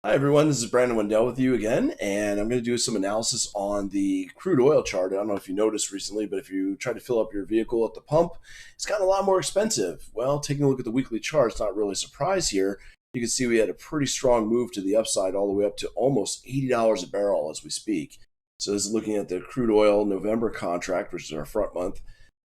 Hi everyone, this is Brandon Wendell with you again, and I'm going to do some analysis on the crude oil chart. I don't know if you noticed recently, but if you try to fill up your vehicle at the pump, it's gotten a lot more expensive. Well, taking a look at the weekly chart, it's not really a surprise here. You can see we had a pretty strong move to the upside all the way up to almost $80 a barrel as we speak. So this is looking at the crude oil November contract, which is our front month.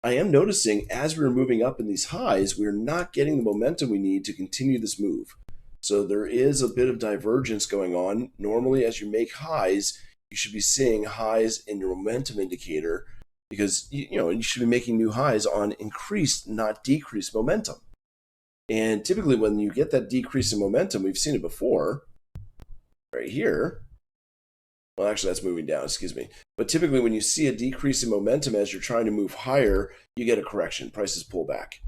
I am noticing as we're moving up in these highs, we're not getting the momentum we need to continue this move. So there is a bit of divergence going on. Normally, as you make highs, you should be seeing highs in your momentum indicator because you should be making new highs on increased, not decreased momentum. And typically, when you get that decrease in momentum, we've seen it before, right here. Well, actually, that's moving down, excuse me. But typically, when you see a decrease in momentum as you're trying to move higher, you get a correction. Prices pull back.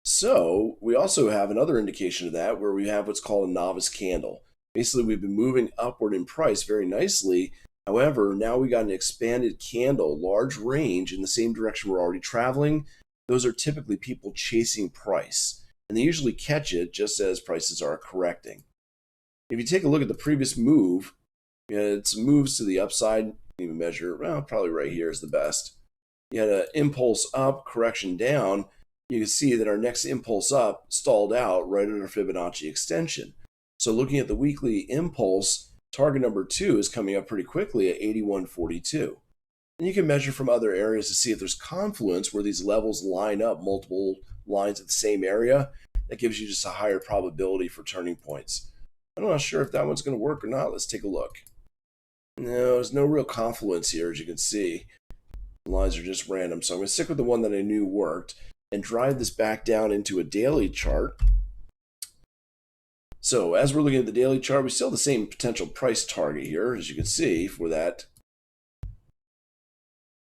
So we also have another indication of that where we have what's called a novice candle. Basically, we've been moving upward in price very nicely. However, now we got an expanded candle, large range in the same direction we're already traveling. Those are typically people chasing price, and they usually catch it just as prices are correcting. If you take a look at the previous move, it's moves to the upside. You can even measure, well, probably right here is the best. You had an impulse up, correction down. You can see that our next impulse up stalled out right at our Fibonacci extension. So looking at the weekly impulse, target number 2 is coming up pretty quickly at 81.42. And you can measure from other areas to see if there's confluence where these levels line up multiple lines at the same area. That gives you just a higher probability for turning points. I'm not sure if that one's going to work or not. Let's take a look. No, there's no real confluence here, as you can see. The lines are just random. So I'm going to stick with the one that I knew worked and drive this back down into a daily chart. So as we're looking at the daily chart, we still have the same potential price target here, as you can see, for that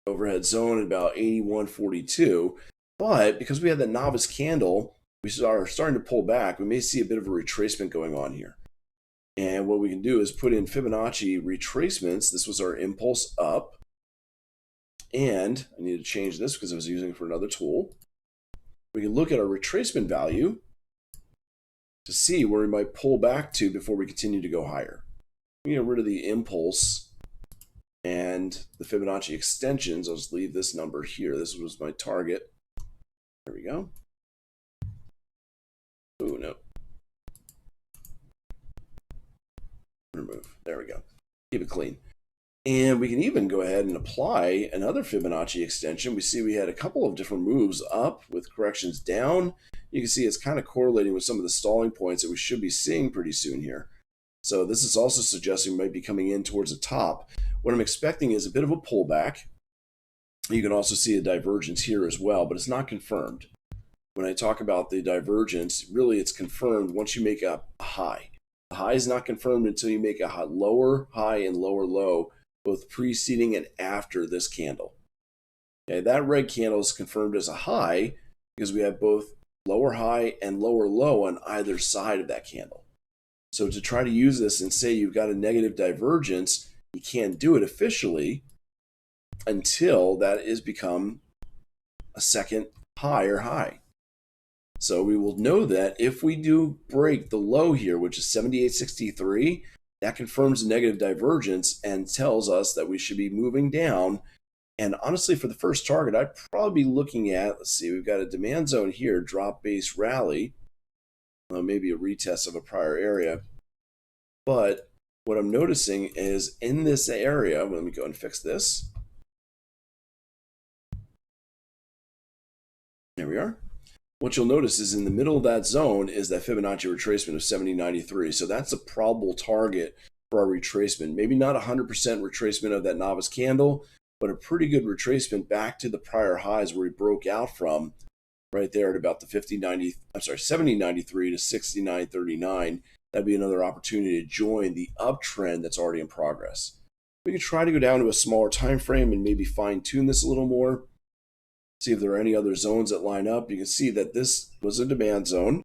overhead zone at about 81.42. But because we had that novice candle, we are starting to pull back. We may see a bit of a retracement going on here. And what we can do is put in Fibonacci retracements. This was our impulse up. And I need to change this because I was using it for another tool. We can look at our retracement value to see where we might pull back to before we continue to go higher. We get rid of the impulse and the Fibonacci extensions. I'll just leave this number here. This was my target. There we go. Oh, no. Remove. There we go. Keep it clean. And we can even go ahead and apply another Fibonacci extension. We see we had a couple of different moves up with corrections down. You can see it's kind of correlating with some of the stalling points that we should be seeing pretty soon here. So this is also suggesting we might be coming in towards the top. What I'm expecting is a bit of a pullback. You can also see a divergence here as well, but it's not confirmed. When I talk about the divergence, really it's confirmed once you make a high. The high is not confirmed until you make a lower high and lower low, both preceding and after this candle. Okay, that red candle is confirmed as a high because we have both lower high and lower low on either side of that candle. So to try to use this and say you've got a negative divergence, you can't do it officially until that is become a second higher high. So we will know that if we do break the low here, which is 78.63, that confirms a negative divergence and tells us that we should be moving down. And honestly, for the first target, I'd probably be looking at, let's see, we've got a demand zone here, drop base rally, maybe a retest of a prior area. But what I'm noticing is in this area, let me go and fix this. There we are. What you'll notice is in the middle of that zone is that Fibonacci retracement of 70.93. So that's a probable target for our retracement. Maybe not 100% retracement of that novice candle, but a pretty good retracement back to the prior highs where we broke out from right there at about the 70.93 to 69.39. That'd be another opportunity to join the uptrend that's already in progress. We could try to go down to a smaller time frame and maybe fine tune this a little more. See if there are any other zones that line up. You can see that this was a demand zone.